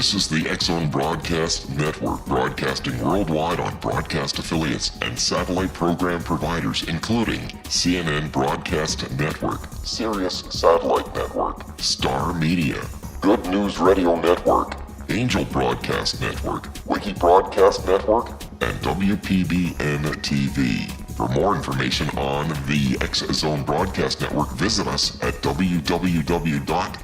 This is the X-Zone Broadcast Network, broadcasting worldwide on broadcast affiliates and satellite program providers, including CNN Broadcast Network, Sirius Satellite Network, Star Media, Good News Radio Network, Angel Broadcast Network, Wiki Broadcast Network, and WPBN TV. For more information on the X-Zone Broadcast Network, visit us at www.xzbn.net.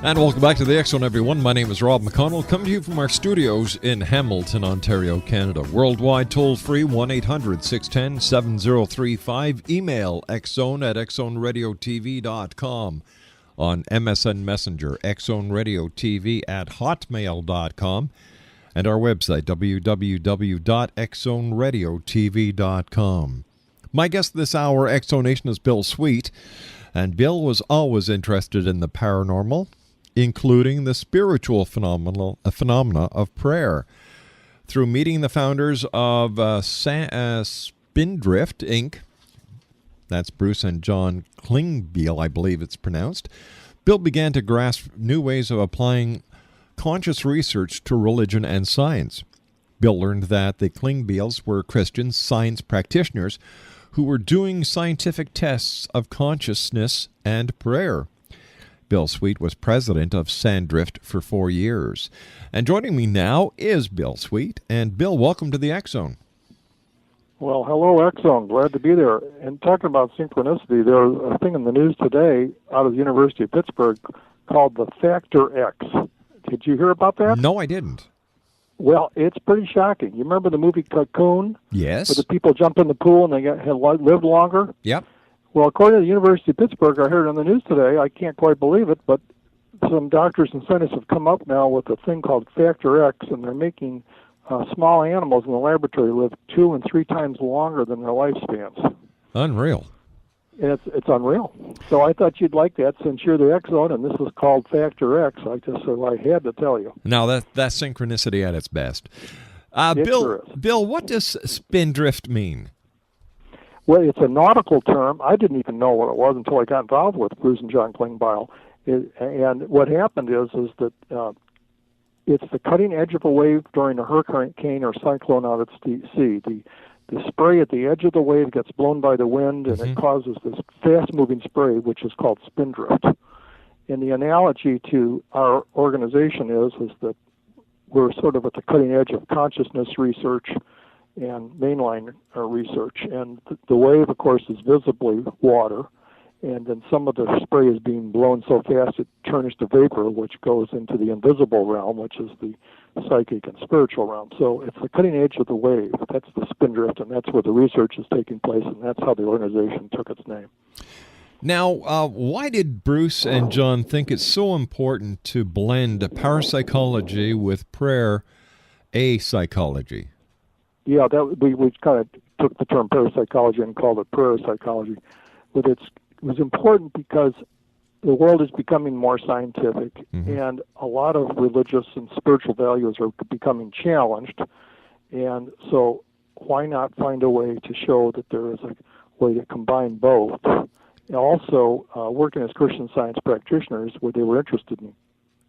And welcome back to the X-Zone, everyone. My name is Rob McConnell, coming to you from our studios in Hamilton, Ontario, Canada. Worldwide toll-free, 1-800-610-7035. Email xzone@xzoneradiotv.com. On MSN Messenger, xzoneradiotv@hotmail.com. And our website, www.xzoneradiotv.com. My guest this hour, X-Zonation, is Bill Sweet. And Bill was always interested in the paranormal, including the spiritual phenomena of prayer. Through meeting the founders of Spindrift, Inc., that's Bruce and John Klingbeil, I believe it's pronounced, Bill began to grasp new ways of applying conscious research to religion and science. Bill learned that the Klingbeils were Christian science practitioners who were doing scientific tests of consciousness and prayer. Bill Sweet was president of Spindrift for 4 years. And joining me now is Bill Sweet. And Bill, welcome to the X-Zone. Well, hello, X-Zone. Glad to be there. And talking about synchronicity, there's a thing in the news today out of the University of Pittsburgh called the Factor X. Did you hear about that? No, I didn't. Well, it's pretty shocking. You remember the movie Cocoon? Yes. Where the people jump in the pool and they had lived longer? Yep. Well, according to the University of Pittsburgh, I heard it on the news today, I can't quite believe it, but some doctors and scientists have come up now with a thing called Factor X, and they're making small animals in the laboratory live 2 and 3 times longer than their lifespans. Unreal. And it's unreal. So I thought you'd like that since you're the X-Zone, and this is called Factor X. I just said I had to tell you. Now, that's synchronicity at its best. Bill, what does Spindrift mean? Well, it's a nautical term. I didn't even know what it was until I got involved with Bruce and John Klingbeil. And what happened is that it's the cutting edge of a wave during a hurricane or cyclone out at sea. The spray at the edge of the wave gets blown by the wind, and it causes this fast-moving spray, which is called spindrift. And the analogy to our organization is that we're sort of at the cutting edge of consciousness research and mainline research. And the wave, of course, is visibly water, and then some of the spray is being blown so fast it turns to vapor, which goes into the invisible realm, which is the psychic and spiritual realm. So it's the cutting edge of the wave. That's the spindrift, and that's where the research is taking place, and that's how the organization took its name. Now, why did Bruce and John think it's so important to blend parapsychology with prayer psychology? Yeah, we kind of took the term parapsychology and called it prayer psychology. But it was important because the world is becoming more scientific, and a lot of religious and spiritual values are becoming challenged. And so why not find a way to show that there is a way to combine both? And also, working as Christian Science practitioners, where they were interested in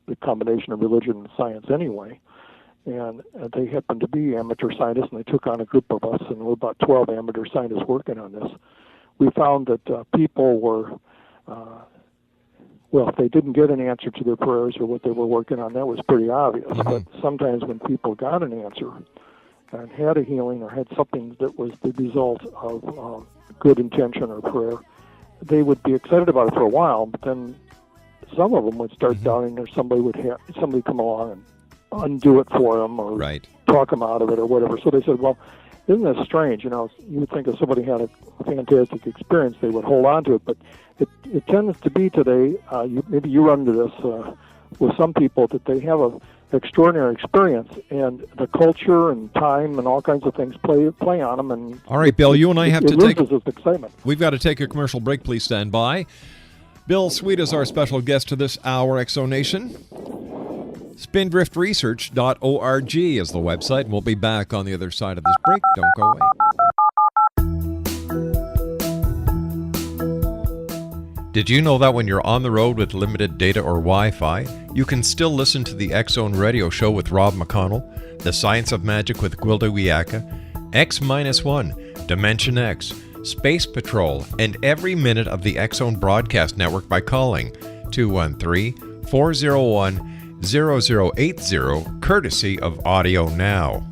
the combination of religion and science anyway, and they happened to be amateur scientists, and they took on a group of us, and we're about 12 amateur scientists working on this. We found that people were, if they didn't get an answer to their prayers or what they were working on, that was pretty obvious. But sometimes when people got an answer and had a healing or had something that was the result of good intention or prayer, they would be excited about it for a while, but then some of them would start doubting, or somebody would have somebody come along and undo it for them or talk them out of it or whatever. So they said, well, isn't that strange? You know, you would think if somebody had a fantastic experience, they would hold on to it. But it tends to be today, maybe you run into this with some people, that they have an extraordinary experience, and the culture and time and all kinds of things play on them. And all right, Bill, you and I have to take its excitement. We've got to take a commercial break. Please stand by. Bill Sweet is our special guest to this hour, X-Zone Nation. Spindriftresearch.org is the website, and we'll be back on the other side of this break. Don't go away. Did you know that when you're on the road with limited data or Wi-Fi, you can still listen to the X-Zone Radio Show with Rob McConnell, The Science of Magic with Gwilda Wiyaka, X-1, Dimension X, Space Patrol, and every minute of the X-Zone Broadcast Network by calling 213-401-0080, courtesy of Audio Now.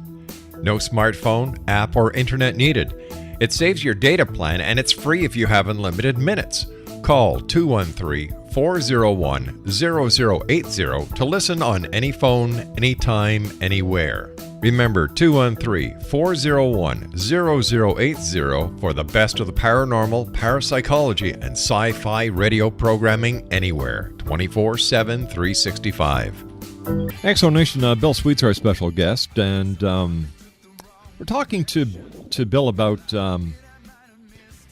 No smartphone, app, or internet needed. It saves your data plan, and it's free if you have unlimited minutes. Call 213-401-0080 to listen on any phone, anytime, anywhere. Remember, 213-401-0080 for the best of the paranormal, parapsychology, and sci-fi radio programming anywhere, 24/7, 365. X-Zone Nation, Bill Sweet's our special guest, and we're talking to Bill about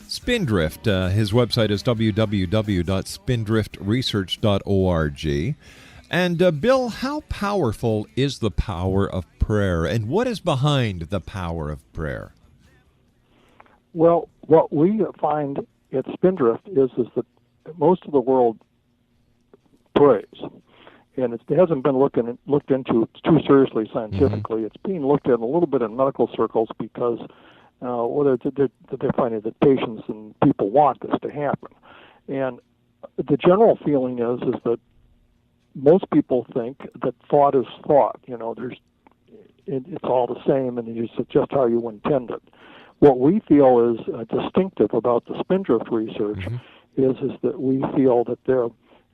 Spindrift. His website is www.spindriftresearch.org. And Bill, how powerful is the power of prayer, and what is behind the power of prayer? Well, what we find at Spindrift is that most of the world prays, and it hasn't been looked into too seriously scientifically. Mm-hmm. It's being looked at a little bit in medical circles because they're finding that patients and people want this to happen. And the general feeling is that most people think that thought is thought. It's all the same, and it's just how you intend it. What we feel is distinctive about the Spindrift research mm-hmm. is that we feel that there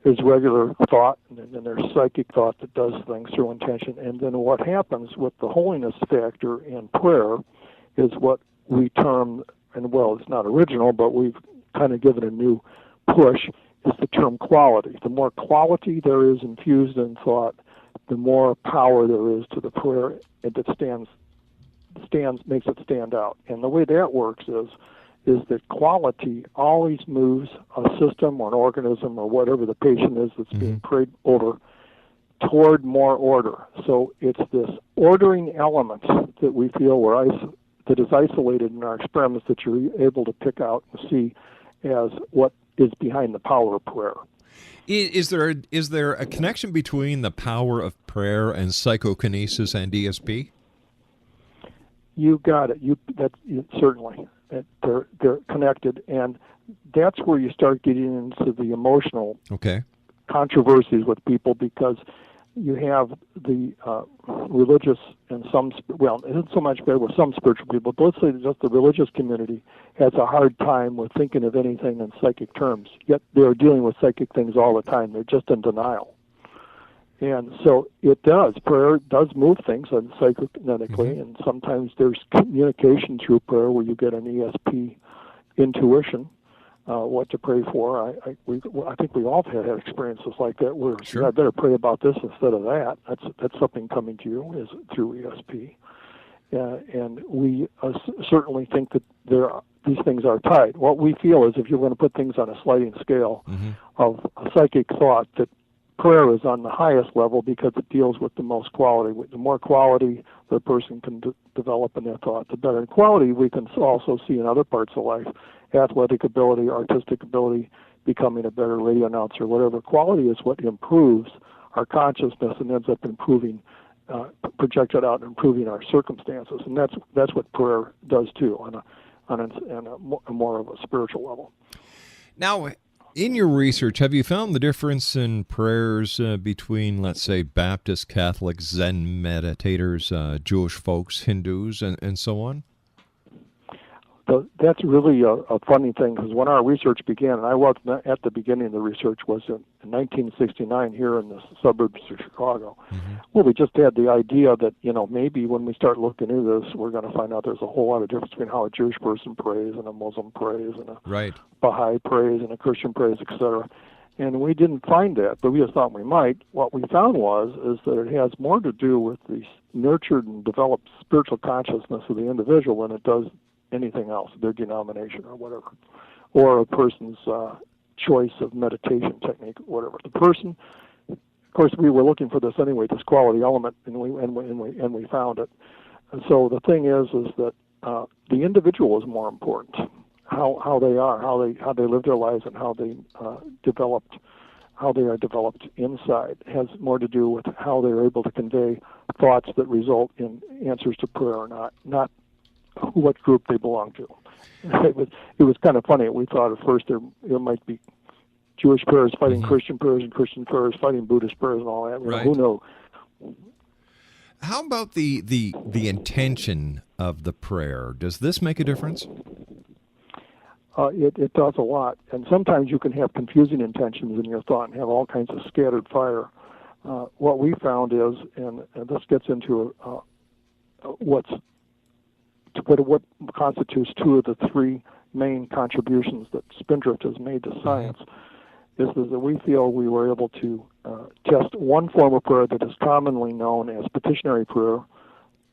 is regular thought, and then there's psychic thought that does things through intention. And then what happens with the holiness factor in prayer is what we term, and well, it's not original, but we've kind of given a new push, is the term quality. The more quality there is infused in thought, the more power there is to the prayer, and it makes it stand out. And the way that works is that quality always moves a system or an organism or whatever the patient is that's mm-hmm. being prayed over toward more order. So it's this ordering element that we feel that is isolated in our experiments that you're able to pick out and see as what is behind the power of prayer. Is there a connection between the power of prayer and psychokinesis and ESP? You got it. Certainly. They're connected, and that's where you start getting into the emotional controversies with people, because you have the religious and it isn't so much bad with some spiritual people, but let's say just the religious community has a hard time with thinking of anything in psychic terms, yet they're dealing with psychic things all the time. They're just in denial. And so prayer does move things psychokinetically, mm-hmm. and sometimes there's communication through prayer where you get an ESP intuition, what to pray for. I think we all have had experiences like that where sure. I better pray about this instead of that. That's something coming to you is through ESP. And we certainly think that these things are tied. What we feel is if you're going to put things on a sliding scale mm-hmm. of a psychic thought, that prayer is on the highest level because it deals with the most quality. The more quality the person can develop in their thought, the better. And quality we can also see in other parts of life: athletic ability, artistic ability, becoming a better radio announcer, whatever. Quality is what improves our consciousness and ends up improving, projected out and improving our circumstances. And that's what prayer does too, on a more of a spiritual level. Now, in your research, have you found the difference in prayers between, let's say, Baptist, Catholics, Zen meditators, Jewish folks, Hindus, and so on? So that's really a funny thing, because when our research began, and I wasn't at the beginning of the research, was in 1969 here in the suburbs of Chicago. Mm-hmm. Well, we just had the idea that, maybe when we start looking into this, we're going to find out there's a whole lot of difference between how a Jewish person prays and a Muslim prays and a right. Baha'i prays and a Christian prays, etc. And we didn't find that, but we just thought we might. What we found is that it has more to do with the nurtured and developed spiritual consciousness of the individual than it does anything else, their denomination or whatever, or a person's choice of meditation technique or whatever. The person of course, we were looking for this anyway, this quality element, and we found it. And so the thing is that the individual is more important. How they are, how they live their lives, and how they are developed inside has more to do with how they're able to convey thoughts that result in answers to prayer or not what group they belong to. It was kind of funny. We thought at first there might be Jewish prayers fighting Christian prayers and Christian prayers fighting Buddhist prayers and all that. Right. Who knows? How about the intention of the prayer? Does this make a difference? It does a lot. And sometimes you can have confusing intentions in your thought and have all kinds of scattered fire. What we found is, and this gets into what constitutes two of the three main contributions that Spindrift has made to science, is that we feel we were able to test one form of prayer that is commonly known as petitionary prayer.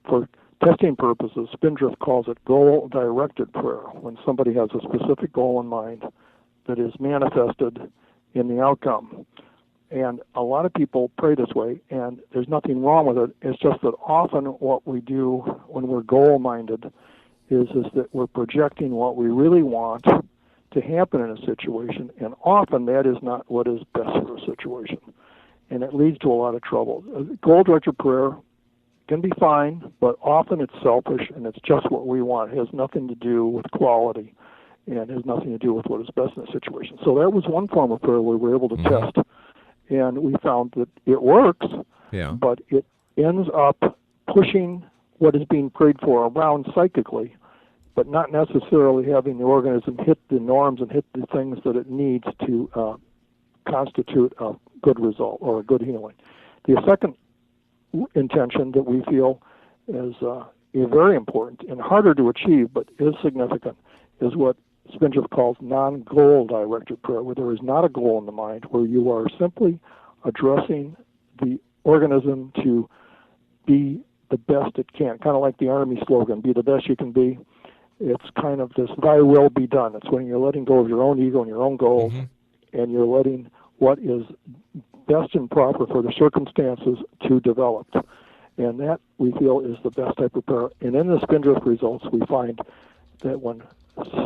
For testing purposes, Spindrift calls it goal-directed prayer, when somebody has a specific goal in mind that is manifested in the outcome. And a lot of people pray this way, and there's nothing wrong with it. It's just that often what we do when we're goal-minded is that we're projecting what we really want to happen in a situation, and often that is not what is best for a situation. And it leads to a lot of trouble. Goal-directed prayer can be fine, but often it's selfish, and it's just what we want. It has nothing to do with quality, and has nothing to do with what is best in a situation. So that was one form of prayer we were able to test, and we found that it works, but it ends up pushing what is being prayed for around psychically, but not necessarily having the organism hit the norms and hit the things that it needs to constitute a good result or a good healing. The second intention that we feel is very important and harder to achieve but is significant is what Spindrift calls non-goal directed prayer, where there is not a goal in the mind, where you are simply addressing the organism to be the best it can, kind of like the Army slogan, be the best you can be. It's kind of this, thy will be done. It's when you're letting go of your own ego and your own goals, and you're letting what is best and proper for the circumstances to develop. And that, we feel, is the best type of prayer. And in the Spindrift results, we find that when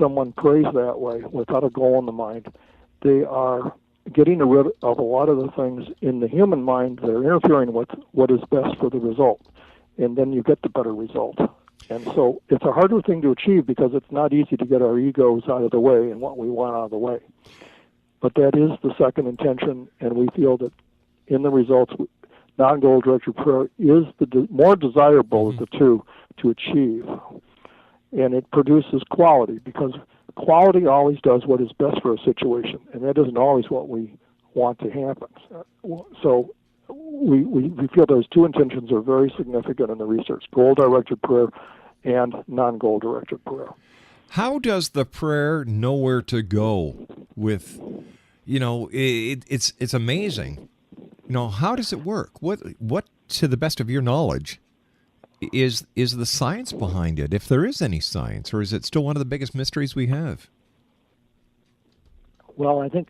someone prays that way, without a goal in the mind, they are getting rid of a lot of the things in the human mind that are interfering with what is best for the result. And then you get the better result. And so it's a harder thing to achieve because it's not easy to get our egos out of the way and what we want out of the way. But that is the second intention, and we feel that in the results, non-goal directed prayer is the more desirable of the two to achieve. And it produces quality, because quality always does what is best for a situation, and that isn't always what we want to happen. So we feel those two intentions are very significant in the research: goal-directed prayer and non-goal-directed prayer. How does the prayer know where to go with, it's amazing. How does it work? What to the best of your knowledge, is the science behind it, if there is any science, or is it still one of the biggest mysteries we have? Well, I think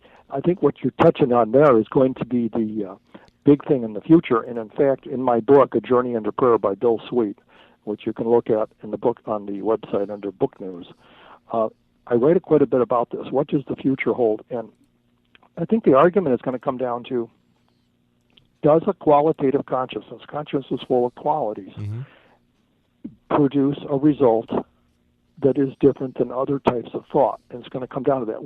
what you're touching on there is going to be the big thing in the future. And in fact, in my book, A Journey into Prayer by Bill Sweet, which you can look at in the book on the website under Book News, I write quite a bit about this. What does the future hold? And I think the argument is going to come down to, does a qualitative consciousness full of qualities, produce a result that is different than other types of thought? And it's going to come down to that.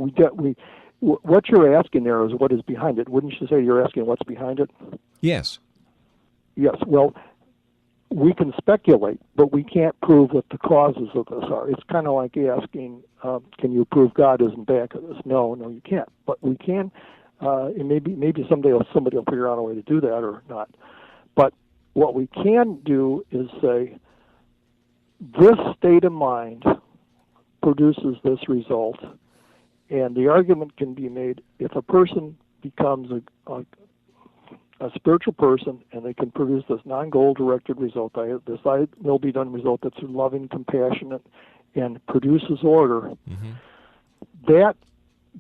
What you're asking there is what is behind it. Wouldn't you say you're asking what's behind it? Yes. Yes. Well, we can speculate, but we can't prove what the causes of this are. It's kind of like asking, can you prove God isn't back of this? No, you can't. But we can. And maybe somebody will figure out a way to do that or not. But what we can do is say, this state of mind produces this result, and the argument can be made, if a person becomes a spiritual person and they can produce this non-goal directed result, this I will be done result that's loving, compassionate, and produces order, that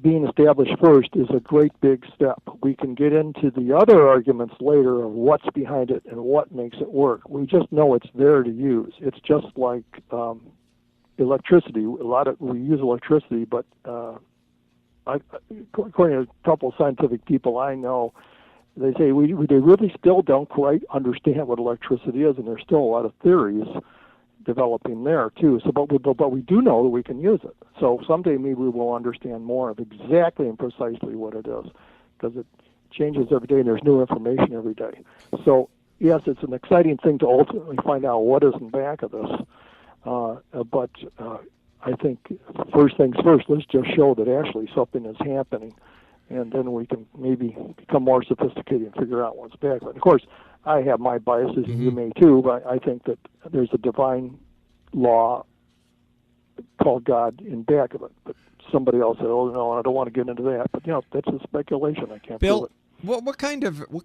being established first is a great big step. We can get into the other arguments later of what's behind it and what makes it work. We just know it's there to use. It's just like electricity. We use electricity, but according to a couple of scientific people I know, they say they really still don't quite understand what electricity is, and there's still a lot of theories developing there too. So, but we do know that we can use it. So someday maybe we will understand more of exactly and precisely what it is, because it changes every day and there's new information every day. So yes, it's an exciting thing to ultimately find out what is in back of this. But I think first things first, let's just show that actually something is happening, and then we can maybe become more sophisticated and figure out what's back. But of course, I have my biases, and you may too, but I think that there's a divine law called God in back of it. But somebody else said, "Oh no, I don't want to get into that." But that's a speculation. I can't Bill, prove it. what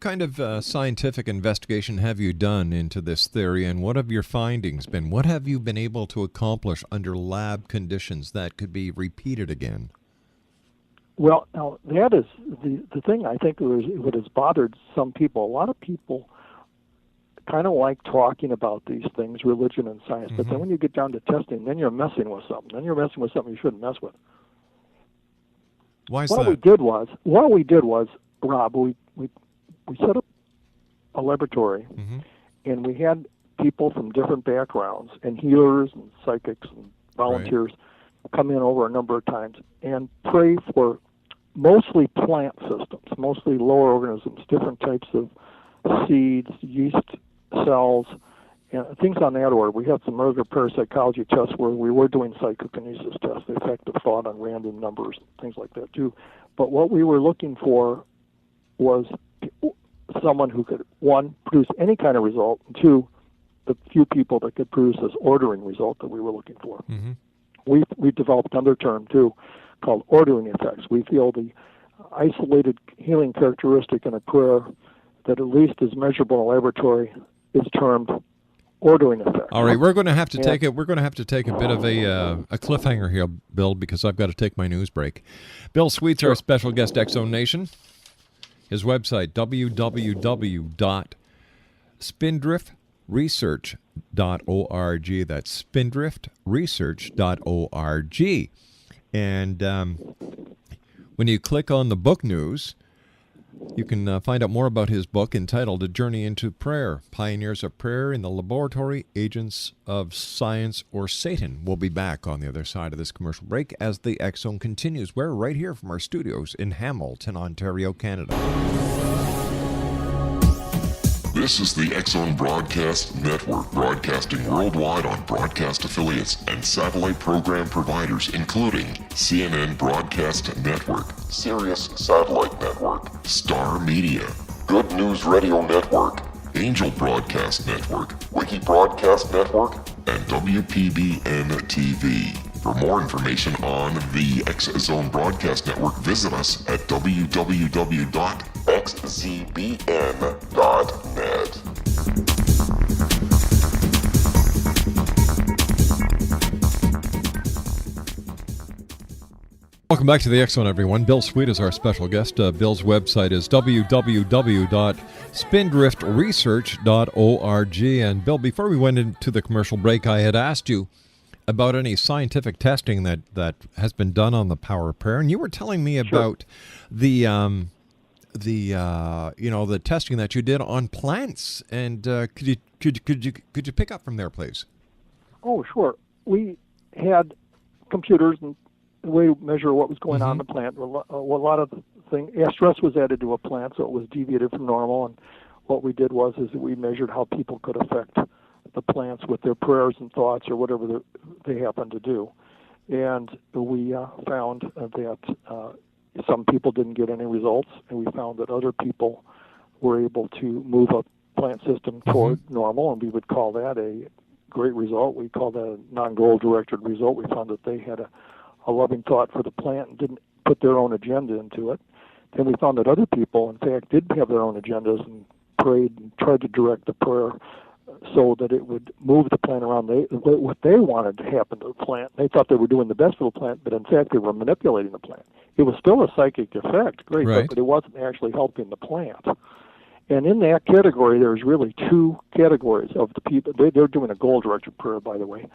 kind of scientific investigation have you done into this theory, and what have your findings been? What have you been able to accomplish under lab conditions that could be repeated again? Well, now that is the thing. I think what has bothered some people. A lot of people kind of like talking about these things, religion and science, but then when you get down to testing, then you're messing with something. Then you're messing with something you shouldn't mess with. Why is what that? we did was, Rob, we set up a laboratory, and we had people from different backgrounds, and healers and psychics and volunteers come in over a number of times and pray for mostly plant systems, mostly lower organisms, different types of seeds, yeast cells, and things on that order. We had some regular parapsychology tests where we were doing psychokinesis tests, the effect of thought on random numbers, things like that too. But what we were looking for was someone who could, one, produce any kind of result, and two, the few people that could produce this ordering result that we were looking for. We developed another term too called ordering effects. We feel the isolated healing characteristic in a prayer that at least is measurable in a laboratory is termed ordering effect. All right, we're going to have to take it. We're going to have to take a bit of a cliffhanger here, Bill, because I've got to take my news break. Bill Sweet's our special guest, Exxon Nation. His website, www.spindriftresearch.org. That's spindriftresearch.org. And when you click on the book news, you can find out more about his book entitled A Journey into Prayer, Pioneers of Prayer in the Laboratory, Agents of Science, or Satan. We'll be back on the other side of this commercial break as the X-Zone continues. We're right here from our studios in Hamilton, Ontario, Canada. This is the X-Zone Broadcast Network, broadcasting worldwide on broadcast affiliates and satellite program providers, including CNN Broadcast Network, Sirius Satellite Network, Star Media, Good News Radio Network, Angel Broadcast Network, Wiki Broadcast Network, and WPBN TV. For more information on the X-Zone Broadcast Network, visit us at www.xzbn.net. Welcome back to the X-Zone, everyone. Bill Sweet is our special guest. Bill's website is www.spindriftresearch.org. And Bill, before we went into the commercial break, I had asked you about any scientific testing that has been done on the power of prayer, and you were telling me about the testing that you did on plants. And could you pick up from there, please? Oh, sure. We had computers and the way to measure what was going on in the plant. A lot of things. Stress was added to a plant, so it was deviated from normal. And what we did was we measured how people could affect the plants with their prayers and thoughts or whatever they happen to do. And we found that some people didn't get any results, and we found that other people were able to move a plant system toward normal, and we would call that a great result. We call that a non-goal-directed result. We found that they had a loving thought for the plant and didn't put their own agenda into it. Then we found that other people, in fact, did have their own agendas and prayed and tried to direct the prayer so that it would move the plant around what they wanted to happen to the plant. They thought they were doing the best for the plant, but in fact they were manipulating the plant. It was still a psychic effect, great, Right. but it wasn't actually helping the plant. And in that category, there's really two categories of the people. They're doing a goal-directed prayer, by the way.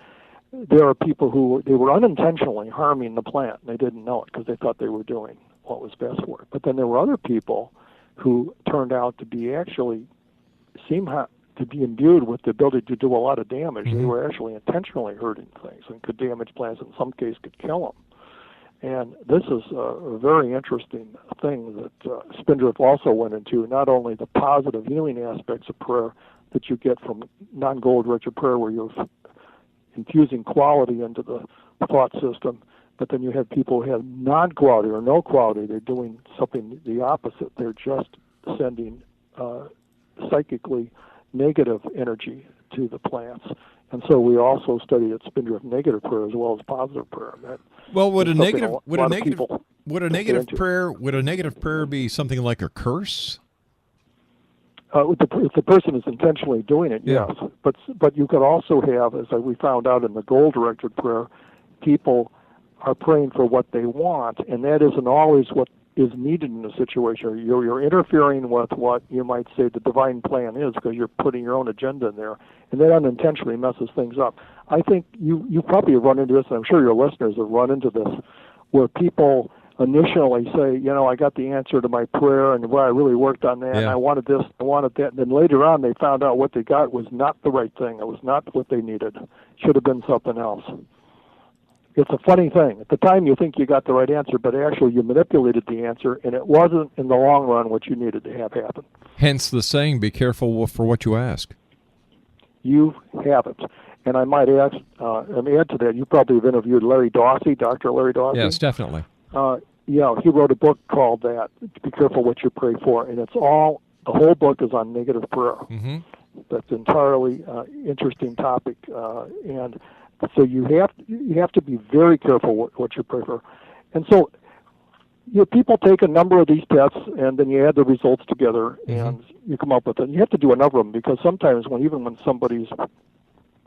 There are people who they were unintentionally harming the plant, and they didn't know it because they thought they were doing what was best for it. But then there were other people who turned out to be actually to be imbued with the ability to do a lot of damage. Mm-hmm. They were actually intentionally hurting things and could damage plants. In some cases, could kill them. And this is a very interesting thing that Spindrift also went into, not only the positive healing aspects of prayer that you get from non-goal-directed prayer where you're infusing quality into the thought system, but then you have people who have non-quality or no quality. They're doing something the opposite. They're just sending psychically negative energy to the plants. And so we also study at Spindrift negative prayer as well as positive prayer. Well, would a negative prayer be something like a curse? If the person is intentionally doing it, Yeah. yes. But you could also have, as we found out in the goal-directed prayer, people are praying for what they want, and that isn't always what is needed in a situation. You're interfering with what you might say the divine plan is because you're putting your own agenda in there, and that unintentionally messes things up. I think you probably have run into this, and I'm sure your listeners have run into this, where people initially say, I got the answer to my prayer, and I really worked on that, and I wanted this, I wanted that, and then later on they found out what they got was not the right thing. It was not what they needed. Should have been something else. It's a funny thing. At the time you think you got the right answer, but actually you manipulated the answer, and it wasn't in the long run what you needed to have happen. Hence the saying, be careful for what you ask. You have it. And I might add to that, you probably have interviewed Larry Dawsey, Dr. Larry Dawsey. Yes, definitely. He wrote a book called that, Be Careful What You Pray For, and the whole book is on negative prayer. Mm-hmm. That's an entirely interesting topic, and so you have to be very careful what you pray for. And so people take a number of these tests, and then you add the results together, and you come up with it. You have to do a number of them because sometimes even when somebody's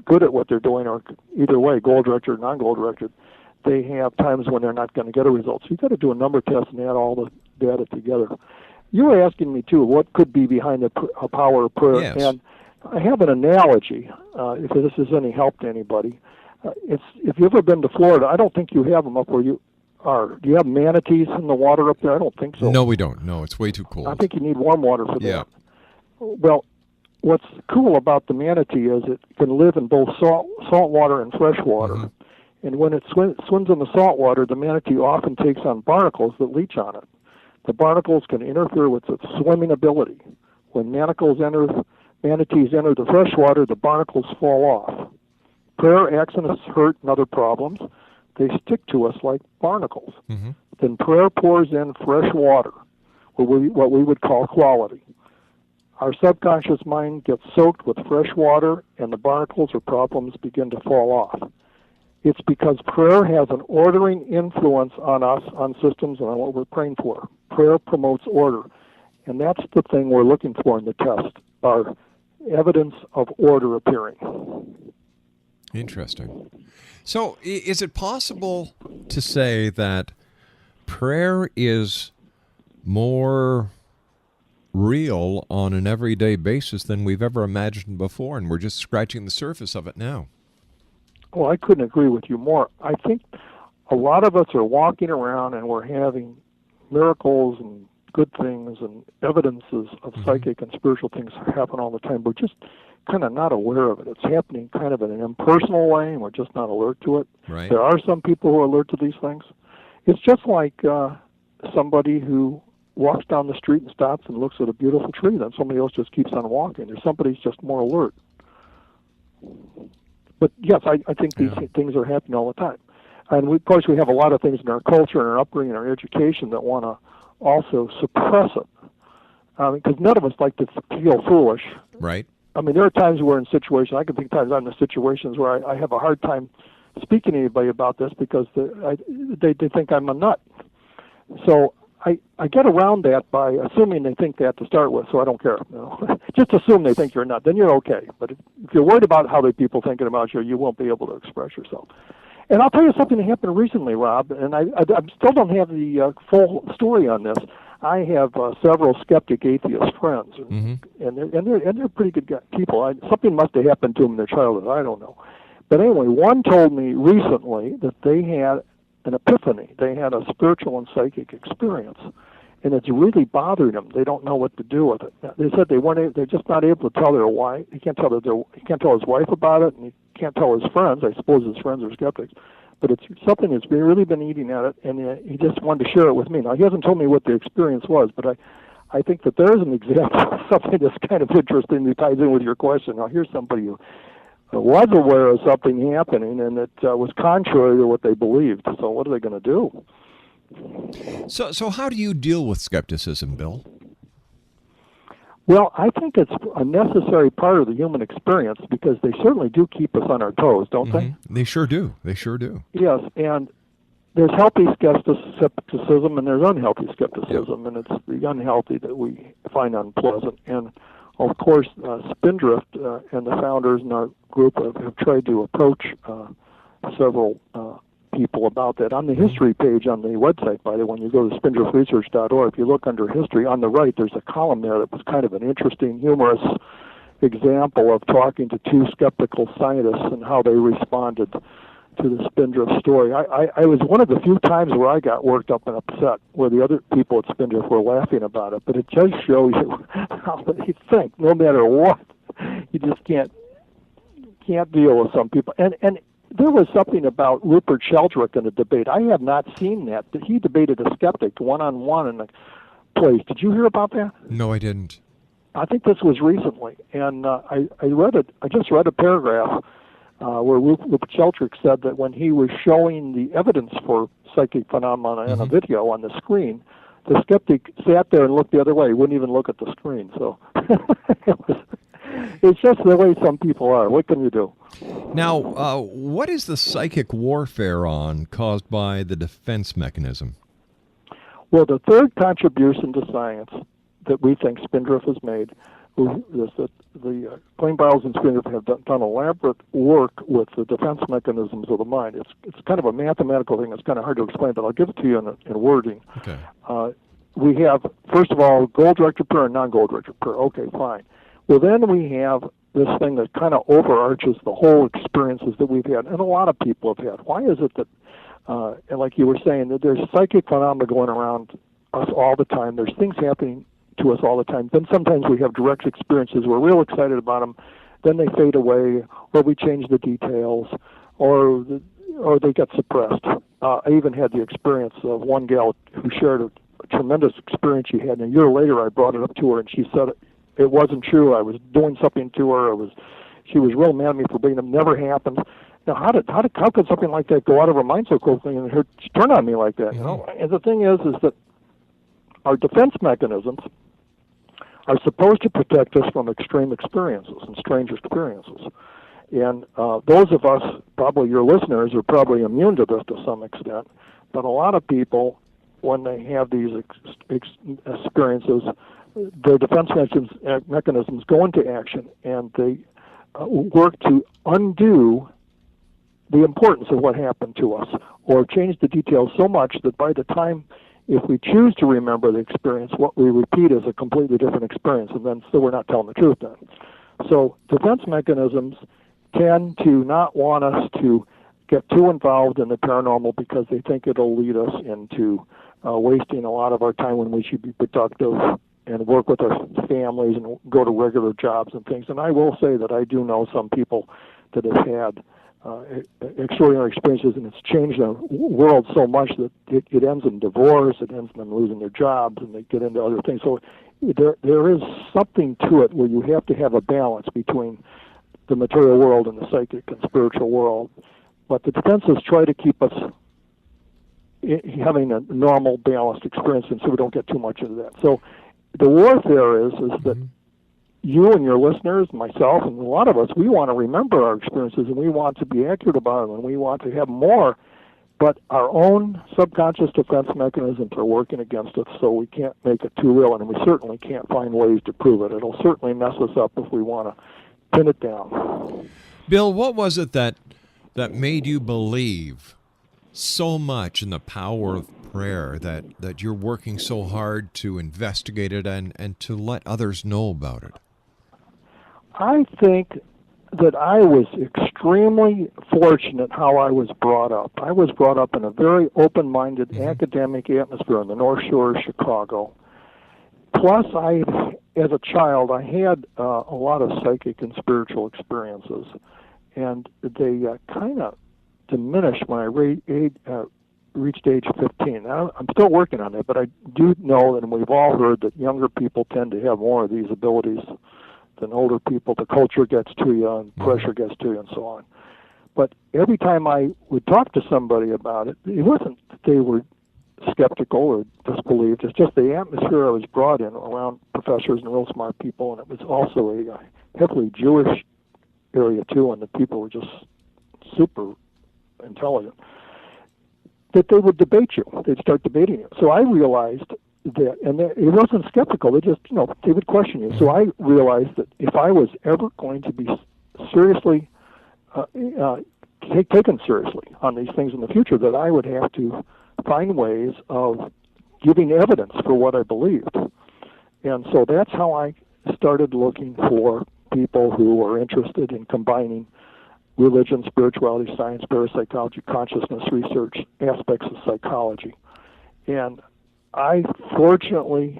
good at what they're doing, or either way, goal-directed or non-goal-directed, they have times when they're not going to get a result. So you've got to do a number of tests and add all the data together. You were asking me, too, what could be behind the power of prayer. Yes. And I have an analogy, if this is any help to anybody. If you've ever been to Florida, I don't think you have them up where you are. Do you have manatees in the water up there? I don't think so. No, we don't. No, it's way too cold. I think you need warm water for that. Yeah. Well, what's cool about the manatee is it can live in both salt water and fresh water. Mm-hmm. And when it swims in the salt water, the manatee often takes on barnacles that leach on it. The barnacles can interfere with its swimming ability. When manatees enter the fresh water, the barnacles fall off. Prayer accidents, hurt, and other problems, they stick to us like barnacles. Mm-hmm. Then prayer pours in fresh water, what we would call quality. Our subconscious mind gets soaked with fresh water, and the barnacles or problems begin to fall off. It's because prayer has an ordering influence on us, on systems, and on what we're praying for. Prayer promotes order, and that's the thing we're looking for in the test, our evidence of order appearing. Interesting. So is it possible to say that prayer is more real on an everyday basis than we've ever imagined before, and we're just scratching the surface of it now? Well, I couldn't agree with you more. I think a lot of us are walking around and we're having miracles and good things and evidences of psychic and spiritual things happen all the time. We're just kind of not aware of it. It's happening kind of in an impersonal way, and we're just not alert to it. Right. There are some people who are alert to these things. It's just like somebody who walks down the street and stops and looks at a beautiful tree, then somebody else just keeps on walking. Or somebody's just more alert. But yes, I think these things are happening all the time. And of course, we have a lot of things in our culture and our upbringing and our education that want to also suppress it. Because none of us like to feel foolish. Right. I mean, there are times we're in situations, I can think times I'm in situations where I have a hard time speaking to anybody about this because they think I'm a nut. So I get around that by assuming they think that to start with, so I don't care. Just assume they think you're not, then you're okay. But if you're worried about how the people thinking about you, you won't be able to express yourself. And I'll tell you something that happened recently, Rob, and I still don't have the full story on this. I have several skeptic atheist friends, and they're pretty good people. Something must have happened to them in their childhood. I don't know. But anyway, one told me recently that they had an epiphany. They had a spiritual and psychic experience, and it's really bothering them. They don't know what to do with it. They said they're just not able to tell their wife. He can't tell his wife about it, and he can't tell his friends. I suppose his friends are skeptics, but it's something that's really been eating at it, and he just wanted to share it with me. Now, he hasn't told me what the experience was, but I think that there's an example of something that's kind of interesting that ties in with your question. Now, here's somebody who was aware of something happening, and it was contrary to what they believed. So what are they going to do? So how do you deal with skepticism, Bill? Well, I think it's a necessary part of the human experience because they certainly do keep us on our toes, don't they? They sure do. They sure do. Yes, and there's healthy skepticism and there's unhealthy skepticism, and it's the unhealthy that we find unpleasant. And of course, Spindrift and the founders in our group have tried to approach several people about that. On the history page on the website, by the way, when you go to spindriftresearch.org, if you look under history, on the right, there's a column there that was kind of an interesting, humorous example of talking to two skeptical scientists and how they responded to the Spindrift story. I was one of the few times where I got worked up and upset, where the other people at Spindrift were laughing about it, but it just shows you how they think, no matter what. You just can't deal with some people. And there was something about Rupert Sheldrake in the debate. I have not seen that. He debated a skeptic one-on-one in a place. Did you hear about that? No, I didn't. I think this was recently, and I just read a paragraph where Rupert Sheldrake said that when he was showing the evidence for psychic phenomena in a video on the screen, the skeptic sat there and looked the other way. He wouldn't even look at the screen. So it's just the way some people are. What can you do? Now, what is the psychic warfare on caused by the defense mechanism? Well, the third contribution to science that we think Spindrift has made is that the Klingbeils and Spindrift have done elaborate work with the defense mechanisms of the mind. It's kind of a mathematical thing. It's kind of hard to explain, but I'll give it to you in wording. Okay. We have, first of all, goal-directed prayer and non-goal-directed prayer. Okay, fine. Well, then we have this thing that kind of overarches the whole experiences that we've had, and a lot of people have had. Why is it that, and like you were saying, that there's psychic phenomena going around us all the time. There's things happening to us all the time. Then sometimes we have direct experiences. We're real excited about them. Then they fade away, or we change the details, or they get suppressed. I even had the experience of one gal who shared a tremendous experience she had, and a year later I brought it up to her, and she said it wasn't true. I was doing something to her. She was real mad at me for being it. Never happened. Now, how could something like that go out of her mind so quickly and turn on me like that? You know. And the thing is that our defense mechanisms are supposed to protect us from extreme experiences and strange experiences. And those of us, probably your listeners, are probably immune to this to some extent. But a lot of people, when they have these experiences, their defense mechanisms go into action, and they work to undo the importance of what happened to us, or change the details so much that by the time, if we choose to remember the experience, what we repeat is a completely different experience, and then still we're not telling the truth then. So defense mechanisms tend to not want us to get too involved in the paranormal because they think it'll lead us into wasting a lot of our time when we should be productive and work with our families and go to regular jobs and things. And I will say that I do know some people that have had extraordinary experiences, and it's changed the world so much that it ends in divorce, it ends in them losing their jobs, and they get into other things. So there is something to it where you have to have a balance between the material world and the psychic and spiritual world. But the defenses try to keep us having a normal, balanced experience, and so we don't get too much into that. So the warfare is that you and your listeners, myself, and a lot of us, we want to remember our experiences, and we want to be accurate about them, and we want to have more but our own subconscious defense mechanisms are working against us, so we can't make it too real, and we certainly can't find ways to prove it. It'll certainly mess us up if we want to pin it down. Bill, what was it that made you believe so much in the power of prayer that you're working so hard to investigate it and to let others know about it? I think that I was extremely fortunate how I was brought up. I was brought up in a very open-minded academic atmosphere in the North Shore of Chicago. Plus, as a child, I had a lot of psychic and spiritual experiences, and they kind of diminished when I reached age 15. Now, I'm still working on it, but I do know, and we've all heard, that younger people tend to have more of these abilities than older people. The culture gets to you, and pressure gets to you, and so on. But every time I would talk to somebody about it, it wasn't that they were skeptical or disbelieved. It's just the atmosphere I was brought in around professors and real smart people, and it was also a heavily Jewish area too, and the people were just super intelligent, that they would debate you. They'd start debating you. So I realized that, and it wasn't skeptical. They just, they would question you. So I realized that if I was ever going to be seriously taken seriously on these things in the future, that I would have to find ways of giving evidence for what I believed. And so that's how I started looking for people who were interested in combining religion, spirituality, science, parapsychology, consciousness research, aspects of psychology. And I fortunately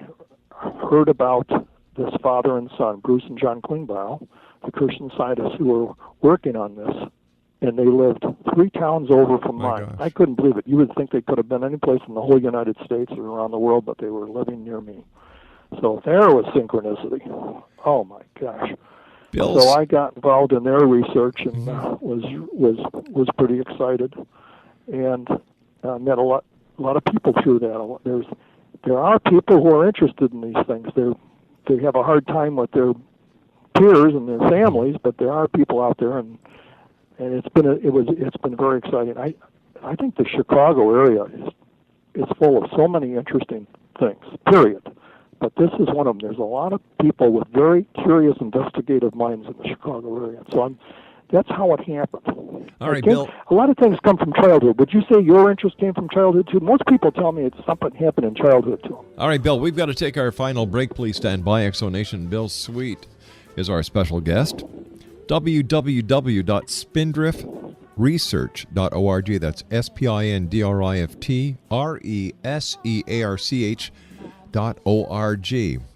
heard about this father and son, Bruce and John Klingbeil, the Christian scientists who were working on this, and they lived 3 towns over from mine. Gosh. I couldn't believe it. You would think they could have been any place in the whole United States or around the world, but they were living near me. So there was synchronicity. Oh my gosh. Bill's... So I got involved in their research and was pretty excited, and met a lot of people through that. There are people who are interested in these things. They have a hard time with their peers and their families, but there are people out there, and it's been very exciting. I think the Chicago area is full of so many interesting things. Period. But this is one of them. There's a lot of people with very curious, investigative minds in the Chicago area. So that's how it happened. All right, Bill. A lot of things come from childhood. Would you say your interest came from childhood, too? Most people tell me it's something happened in childhood, too. All right, Bill, we've got to take our final break. Please stand by. Exonation. Bill Sweet is our special guest. www.spindriftresearch.org. That's spindriftresearch.org.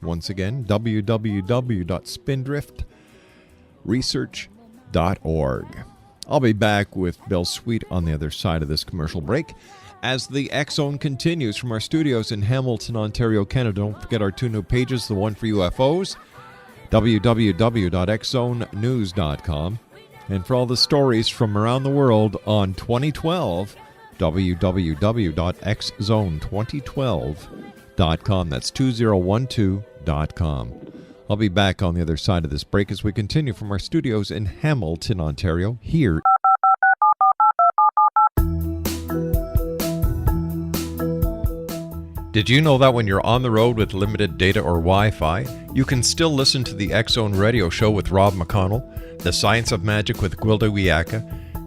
Once again, www.spindriftresearch.org. I'll be back with Bill Sweet on the other side of this commercial break as the X Zone continues from our studios in Hamilton, Ontario, Canada. Don't forget our 2 new pages, the one for UFOs, www.xzonenews.com, and for all the stories from around the world on 2012, www.xzone2012.com. That's 2012.com. I'll be back on the other side of this break as we continue from our studios in Hamilton, Ontario, here. Did you know that when you're on the road with limited data or Wi-Fi, you can still listen to the X Zone Radio Show with Rob McConnell, The Science of Magic with Gwilda Wiyaka,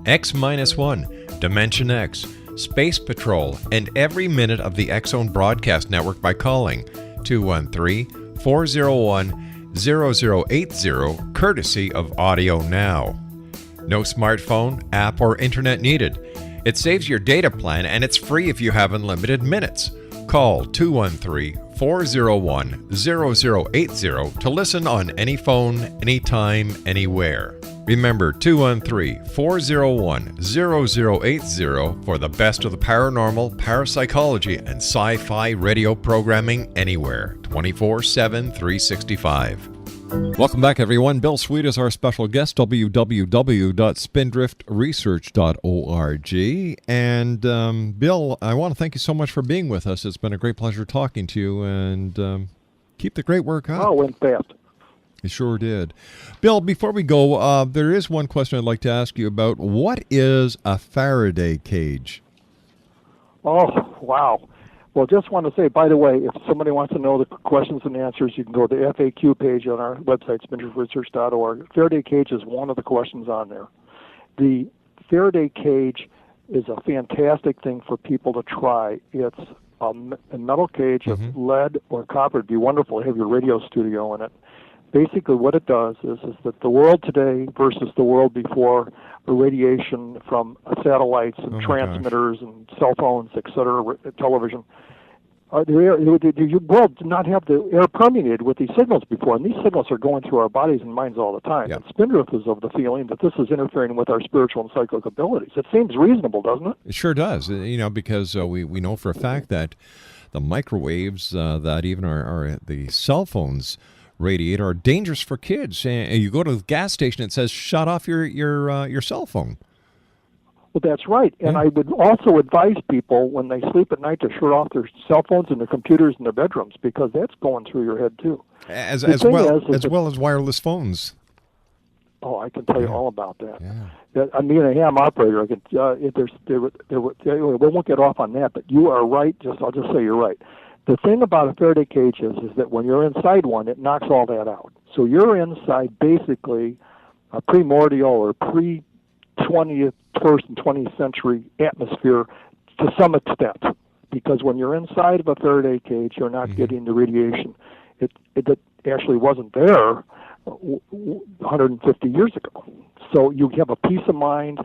X-1, Dimension X, Space Patrol, and every minute of the X Zone Broadcast Network by calling 213-401-0080, courtesy of Audio Now. No smartphone, app, or internet needed. It saves your data plan, and it's free if you have unlimited minutes. Call 213-401-0080 to listen on any phone, anytime, anywhere. Remember, 213-401-0080 for the best of the paranormal, parapsychology, and sci-fi radio programming anywhere, 24/7, 365. Welcome back, everyone. Bill Sweet is our special guest, www.spindriftresearch.org. And Bill, I want to thank you so much for being with us. It's been a great pleasure talking to you, and keep the great work up. Oh, it went fast. It sure did. Bill, before we go, there is one question I'd like to ask you about. What is a Faraday cage? Oh, wow. Well, just want to say, by the way, if somebody wants to know the questions and answers, you can go to the FAQ page on our website, spindriftresearch.org. Faraday cage is one of the questions on there. The Faraday cage is a fantastic thing for people to try. It's a metal cage of lead or copper. It'd be wonderful to have your radio studio in it. Basically, what it does is that the world today versus the world before radiation from satellites and transmitters and cell phones, etc., television. The world did not have the air permeated with these signals before, and these signals are going through our bodies and minds all the time. Yep. And Spindrift is of the feeling that this is interfering with our spiritual and psychic abilities. It seems reasonable, doesn't it? It sure does, because we know for a fact that the microwaves that even are the cell phones radiate are dangerous for kids. And you go to the gas station, it says shut off your cell phone. Well, that's right. And I would also advise people when they sleep at night to shut off their cell phones and their computers in their bedrooms, because that's going through your head too. As well as wireless phones. Oh, I can tell you all about that. Yeah. I'm being a ham operator. I can. We won't get off on that, but you are right. I'll just say you're right. The thing about a Faraday cage is that when you're inside one, it knocks all that out. So you're inside basically a primordial or pre-20th, first and 20th century atmosphere to some extent, because when you're inside of a Faraday cage, you're not getting the radiation. It actually wasn't there 150 years ago. So you have a peace of mind.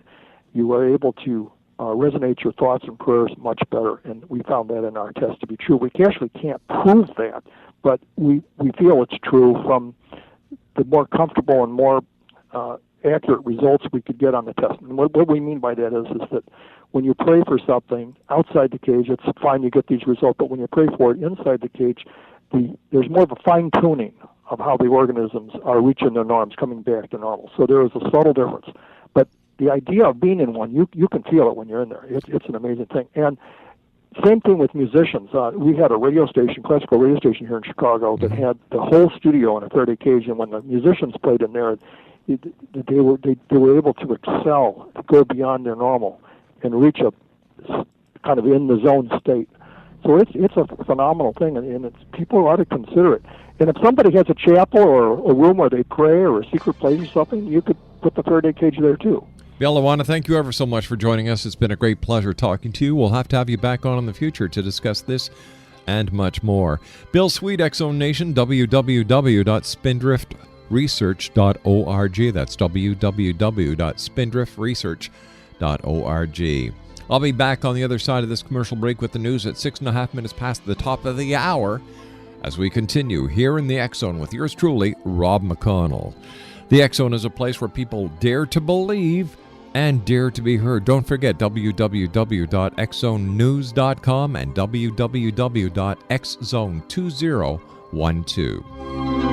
You are able to resonate your thoughts and prayers much better, and we found that in our test to be true. We actually can't prove that, but we feel it's true from the more comfortable and more accurate results we could get on the test. And what we mean by that is that when you pray for something outside the cage, it's fine, you get these results, but when you pray for it inside the cage, there's more of a fine-tuning of how the organisms are reaching their norms, coming back to normal. So there is a subtle difference. But the idea of being in one, you can feel it when you're in there. It's an amazing thing. And same thing with musicians. We had a radio station, classical radio station here in Chicago, that had the whole studio in a Faraday cage, and when the musicians played in there, they were able to excel, to go beyond their normal, and reach a kind of in the zone state. So it's a phenomenal thing, and people ought to consider it. And if somebody has a chapel or a room where they pray or a secret place or something, you could put the Faraday cage there too. Bill, I want to thank you ever so much for joining us. It's been a great pleasure talking to you. We'll have to have you back on in the future to discuss this and much more. Bill Sweet, X-Zone Nation, www.spindriftresearch.org. That's www.spindriftresearch.org. I'll be back on the other side of this commercial break with the news at 6.5 minutes past the top of the hour as we continue here in the X-Zone with yours truly, Rob McConnell. The X-Zone is a place where people dare to believe and dare to be heard. Don't forget www.xzonenews.com and www.xzone2012.